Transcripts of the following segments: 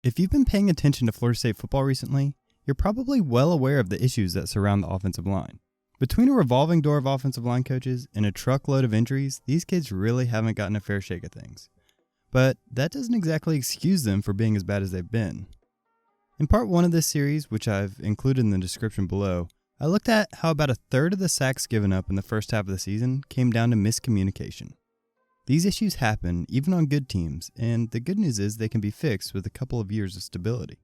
If you've been paying attention to Florida State football recently, you're probably well aware of the issues that surround the offensive line. Between a revolving door of offensive line coaches and a truckload of injuries, these kids really haven't gotten a fair shake of things. But that doesn't exactly excuse them for being as bad as they've been. In part 1 of this series, which I've included in the description below, I looked at how about a third of the sacks given up in the first half of the season came down to miscommunication. These issues happen even on good teams, and the good news is they can be fixed with a couple of years of stability.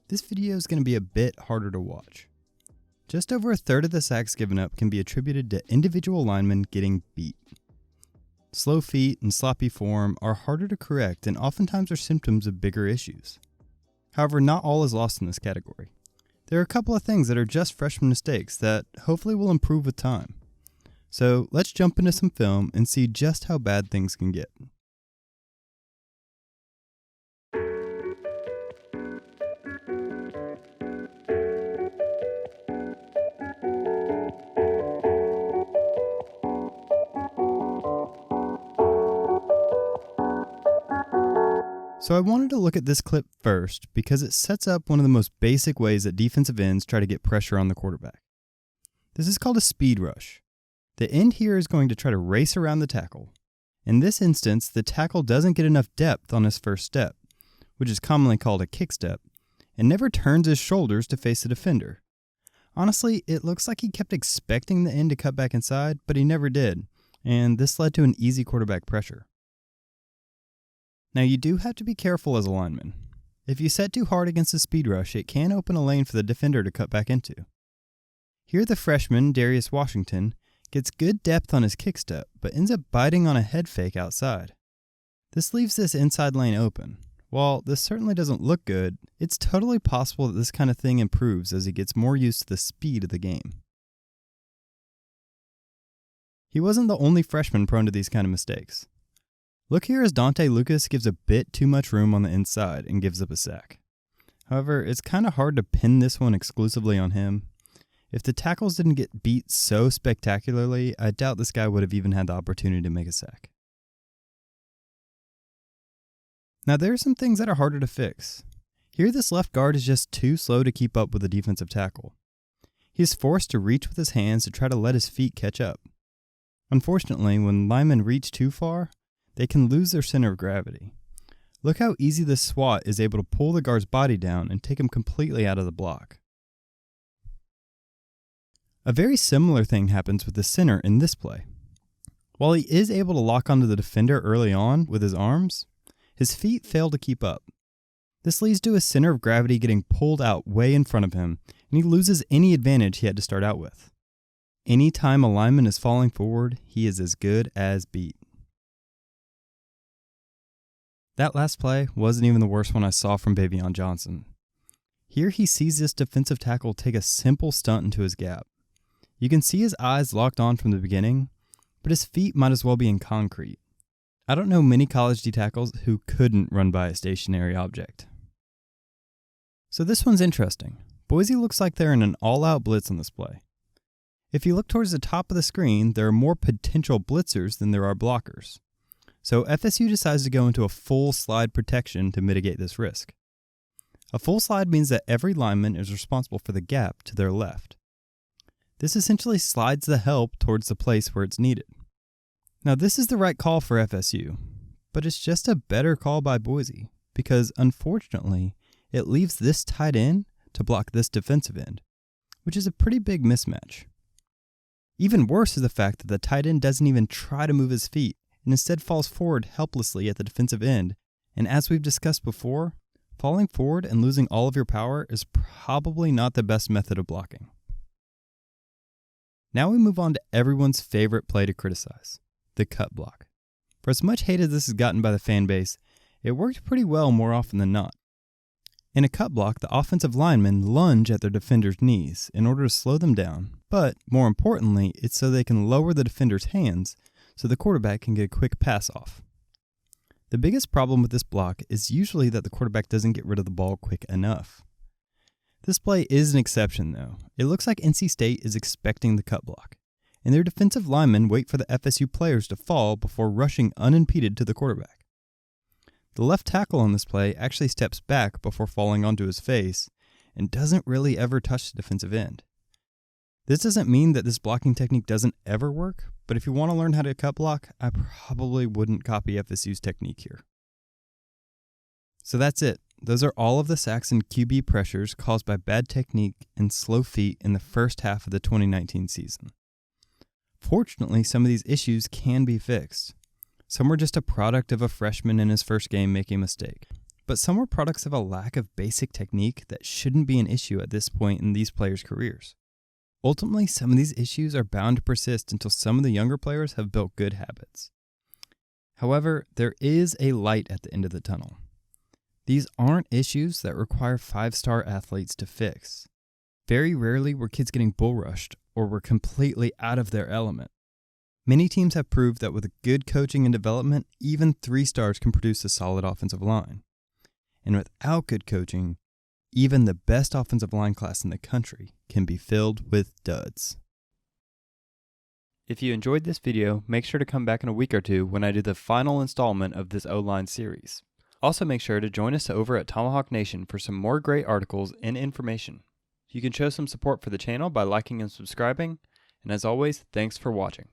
This video is going to be a bit harder to watch. Just over a third of the sacks given up can be attributed to individual linemen getting beat. Slow feet and sloppy form are harder to correct and oftentimes are symptoms of bigger issues. However, not all is lost in this category. There are a couple of things that are just freshman mistakes that hopefully will improve with time. So let's jump into some film and see just how bad things can get. So I wanted to look at this clip first because it sets up one of the most basic ways that defensive ends try to get pressure on the quarterback. This is called a speed rush. The end here is going to try to race around the tackle. In this instance, the tackle doesn't get enough depth on his first step, which is commonly called a kick step, and never turns his shoulders to face the defender. Honestly, it looks like he kept expecting the end to cut back inside, but he never did, and this led to an easy quarterback pressure. Now you do have to be careful as a lineman. If you set too hard against the speed rush, it can open a lane for the defender to cut back into. Here the freshman, Darius Washington, gets good depth on his kick step, but ends up biting on a head fake outside. This leaves this inside lane open. While this certainly doesn't look good, it's totally possible that this kind of thing improves as he gets more used to the speed of the game. He wasn't the only freshman prone to these kind of mistakes. Look here as Dante Lucas gives a bit too much room on the inside and gives up a sack. However, it's kind of hard to pin this one exclusively on him. If the tackles didn't get beat so spectacularly, I doubt this guy would have even had the opportunity to make a sack. Now there are some things that are harder to fix. Here this left guard is just too slow to keep up with the defensive tackle. He is forced to reach with his hands to try to let his feet catch up. Unfortunately, when linemen reach too far, they can lose their center of gravity. Look how easy this swat is able to pull the guard's body down and take him completely out of the block. A very similar thing happens with the center in this play. While he is able to lock onto the defender early on with his arms, his feet fail to keep up. This leads to his center of gravity getting pulled out way in front of him, and he loses any advantage he had to start out with. Anytime a lineman is falling forward, he is as good as beat. That last play wasn't even the worst one I saw from Bavion Johnson. Here he sees this defensive tackle take a simple stunt into his gap. You can see his eyes locked on from the beginning, but his feet might as well be in concrete. I don't know many college D tackles who couldn't run by a stationary object. So this one's interesting. Boise looks like they're in an all-out blitz on this play. If you look towards the top of the screen, there are more potential blitzers than there are blockers. So FSU decides to go into a full slide protection to mitigate this risk. A full slide means that every lineman is responsible for the gap to their left. This essentially slides the help towards the place where it's needed. Now this is the right call for FSU, but it's just a better call by Boise because unfortunately it leaves this tight end to block this defensive end, which is a pretty big mismatch. Even worse is the fact that the tight end doesn't even try to move his feet and instead falls forward helplessly at the defensive end, and as we've discussed before, falling forward and losing all of your power is probably not the best method of blocking. Now we move on to everyone's favorite play to criticize, the cut block. For as much hate as this has gotten by the fan base, it worked pretty well more often than not. In a cut block, the offensive linemen lunge at their defender's knees in order to slow them down, but more importantly, it's so they can lower the defender's hands so the quarterback can get a quick pass off. The biggest problem with this block is usually that the quarterback doesn't get rid of the ball quick enough. This play is an exception though. It looks like NC State is expecting the cut block, and their defensive linemen wait for the FSU players to fall before rushing unimpeded to the quarterback. The left tackle on this play actually steps back before falling onto his face and doesn't really ever touch the defensive end. This doesn't mean that this blocking technique doesn't ever work, but if you want to learn how to cut block, I probably wouldn't copy FSU's technique here. So that's it. Those are all of the sacks and QB pressures caused by bad technique and slow feet in the first half of the 2019 season. Fortunately, some of these issues can be fixed. Some were just a product of a freshman in his first game making a mistake, but some were products of a lack of basic technique that shouldn't be an issue at this point in these players' careers. Ultimately, some of these issues are bound to persist until some of the younger players have built good habits. However, there is a light at the end of the tunnel. These aren't issues that require 5-star athletes to fix. Very rarely were kids getting bull rushed or were completely out of their element. Many teams have proved that with good coaching and development, even 3 stars can produce a solid offensive line. And without good coaching, even the best offensive line class in the country can be filled with duds. If you enjoyed this video, make sure to come back in a week or two when I do the final installment of this O-line series. Also make sure to join us over at Tomahawk Nation for some more great articles and information. You can show some support for the channel by liking and subscribing, and as always, thanks for watching.